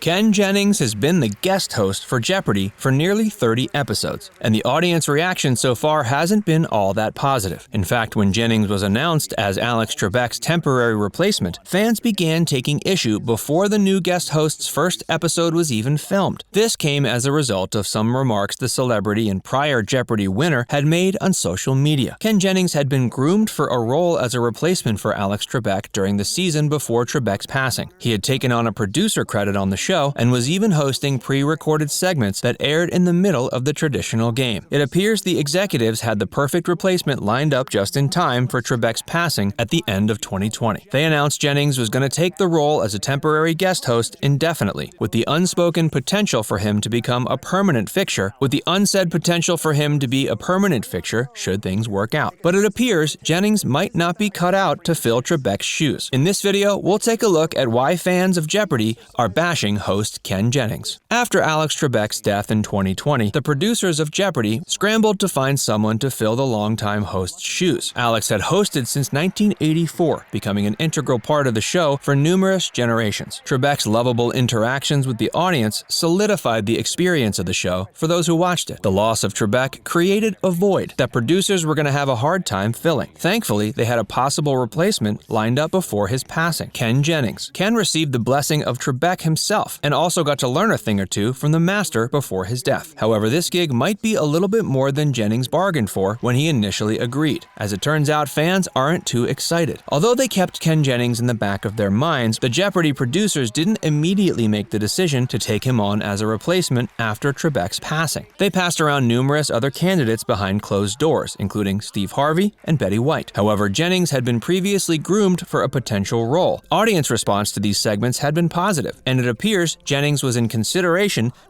Ken Jennings has been the guest host for Jeopardy for nearly 30 episodes, and the audience reaction so far hasn't been all that positive. In fact, when Jennings was announced as Alex Trebek's temporary replacement, fans began taking issue before the new guest host's first episode was even filmed. This came as a result of some remarks the celebrity and prior Jeopardy winner had made on social media. Ken Jennings had been groomed for a role as a replacement for Alex Trebek during the season before Trebek's passing. He had taken on a producer credit on the show and was even hosting pre-recorded segments that aired in the middle of the traditional game. It appears the executives had the perfect replacement lined up just in time for Trebek's passing at the end of 2020. They announced Jennings was going to take the role as a temporary guest host indefinitely, with the unspoken potential for him to become a permanent fixture, with the unsaid potential for him to be a permanent fixture should things work out. But it appears Jennings might not be cut out to fill Trebek's shoes. In this video, we'll take a look at why fans of Jeopardy are bashing host Ken Jennings. After Alex Trebek's death in 2020, the producers of Jeopardy scrambled to find someone to fill the longtime host's shoes. Alex had hosted since 1984, becoming an integral part of the show for numerous generations. Trebek's lovable interactions with the audience solidified the experience of the show for those who watched it. The loss of Trebek created a void that producers were going to have a hard time filling. Thankfully, they had a possible replacement lined up before his passing, Ken Jennings. Ken received the blessing of Trebek himself and also got to learn a thing or two from the master before his death. However, this gig might be a little bit more than Jennings bargained for when he initially agreed. As it turns out, fans aren't too excited. Although they kept Ken Jennings in the back of their minds, the Jeopardy producers didn't immediately make the decision to take him on as a replacement after Trebek's passing. They passed around numerous other candidates behind closed doors, including Steve Harvey and Betty White. However, Jennings had been previously groomed for a potential role. Audience response to these segments had been positive, and it appears Jennings was in consideration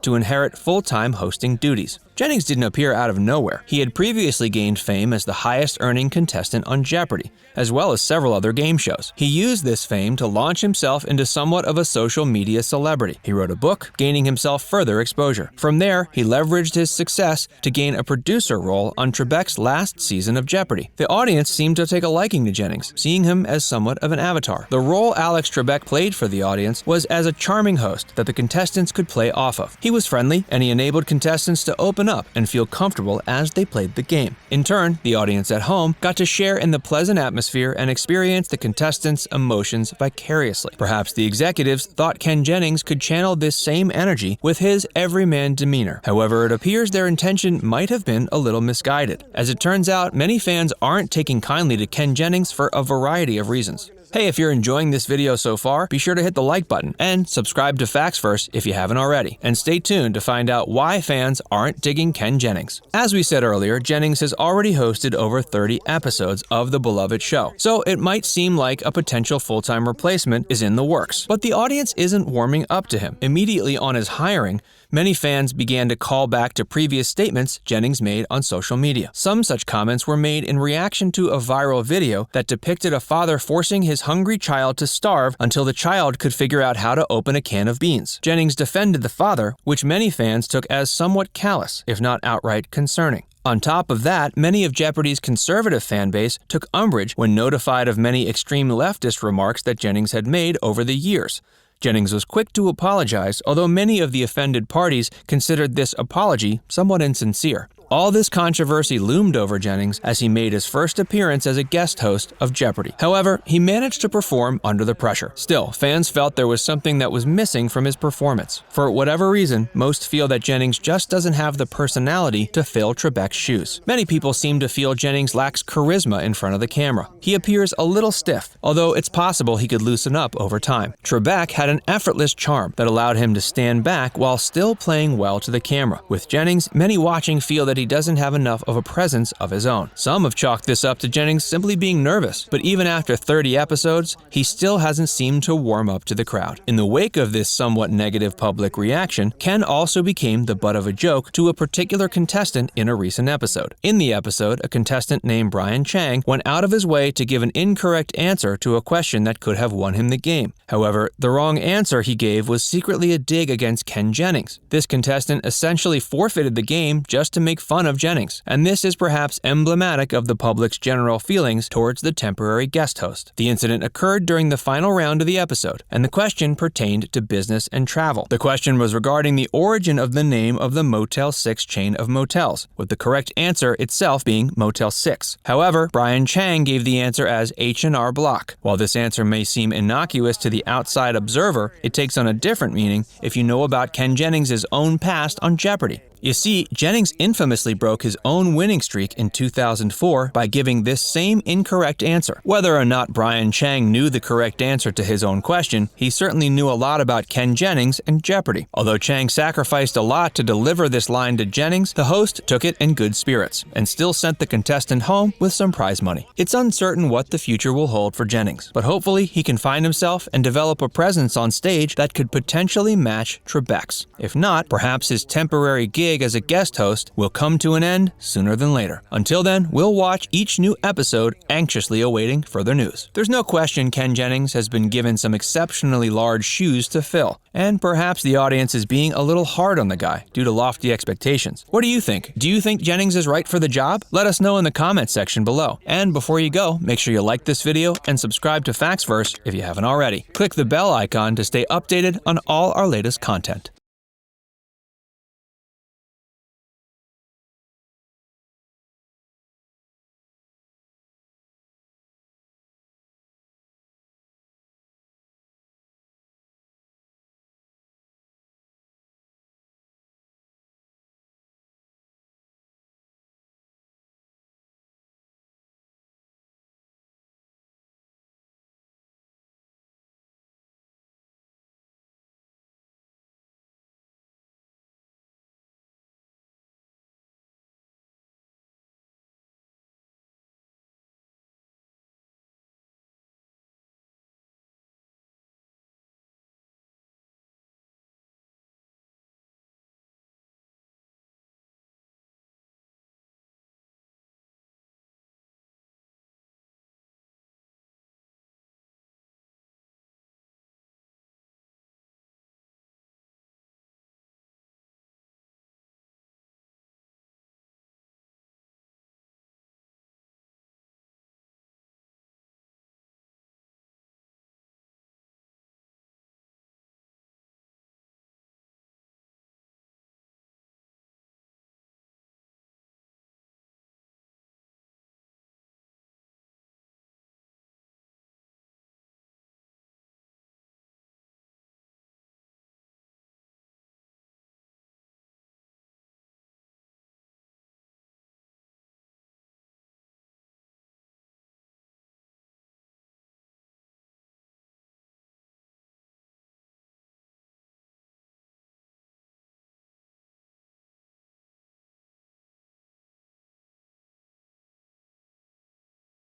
to inherit full-time hosting duties. Jennings didn't appear out of nowhere. He had previously gained fame as the highest-earning contestant on Jeopardy, as well as several other game shows. He used this fame to launch himself into somewhat of a social media celebrity. He wrote a book, gaining himself further exposure. From there, he leveraged his success to gain a producer role on Trebek's last season of Jeopardy. The audience seemed to take a liking to Jennings, seeing him as somewhat of an avatar. The role Alex Trebek played for the audience was as a charming host that the contestants could play off of. He was friendly, and he enabled contestants to open up and feel comfortable as they played the game. In turn, the audience at home got to share in the pleasant atmosphere and experience the contestants' emotions vicariously. Perhaps the executives thought Ken Jennings could channel this same energy with his everyman demeanor. However, it appears their intention might have been a little misguided. As it turns out, many fans aren't taking kindly to Ken Jennings for a variety of reasons. Hey, if you're enjoying this video so far, be sure to hit the like button and subscribe to Facts First if you haven't already. And stay tuned to find out why fans aren't digging Ken Jennings. As we said earlier, Jennings has already hosted over 30 episodes of the beloved show, so it might seem like a potential full-time replacement is in the works. But the audience isn't warming up to him. Immediately on his hiring, many fans began to call back to previous statements Jennings made on social media. Some such comments were made in reaction to a viral video that depicted a father forcing his hungry child to starve until the child could figure out how to open a can of beans. Jennings defended the father, which many fans took as somewhat callous, if not outright concerning. On top of that, many of Jeopardy's conservative fan base took umbrage when notified of many extreme leftist remarks that Jennings had made over the years. Jennings was quick to apologize, although many of the offended parties considered this apology somewhat insincere. All this controversy loomed over Jennings as he made his first appearance as a guest host of Jeopardy. However, he managed to perform under the pressure. Still, fans felt there was something that was missing from his performance. For whatever reason, most feel that Jennings just doesn't have the personality to fill Trebek's shoes. Many people seem to feel Jennings lacks charisma in front of the camera. He appears a little stiff, although it's possible he could loosen up over time. Trebek had an effortless charm that allowed him to stand back while still playing well to the camera. With Jennings, many watching feel that he doesn't have enough of a presence of his own. Some have chalked this up to Jennings simply being nervous, but even after 30 episodes, he still hasn't seemed to warm up to the crowd. In the wake of this somewhat negative public reaction, Ken also became the butt of a joke to a particular contestant in a recent episode. In the episode, a contestant named Brian Chang went out of his way to give an incorrect answer to a question that could have won him the game. However, the wrong answer he gave was secretly a dig against Ken Jennings. This contestant essentially forfeited the game just to make fun of Jennings, and this is perhaps emblematic of the public's general feelings towards the temporary guest host. The incident occurred during the final round of the episode, and the question pertained to business and travel. The question was regarding the origin of the name of the Motel 6 chain of motels, with the correct answer itself being Motel 6. However, Brian Chang gave the answer as H&R Block. While this answer may seem innocuous to the outside observer, it takes on a different meaning if you know about Ken Jennings' own past on Jeopardy! You see, Jennings infamously broke his own winning streak in 2004 by giving this same incorrect answer. Whether or not Brian Chang knew the correct answer to his own question, he certainly knew a lot about Ken Jennings and Jeopardy! Although Chang sacrificed a lot to deliver this line to Jennings, the host took it in good spirits, and still sent the contestant home with some prize money. It's uncertain what the future will hold for Jennings, but hopefully he can find himself and develop a presence on stage that could potentially match Trebek's. If not, perhaps his temporary gig as a guest host will come to an end sooner than later. Until then, we'll watch each new episode, anxiously awaiting further news. There's no question Ken Jennings has been given some exceptionally large shoes to fill, and perhaps the audience is being a little hard on the guy due to lofty expectations. What do you think? Do you think Jennings is right for the job? Let us know in the comments section below. And before you go, make sure you like this video and subscribe to Factsverse if you haven't already. Click the bell icon to stay updated on all our latest content.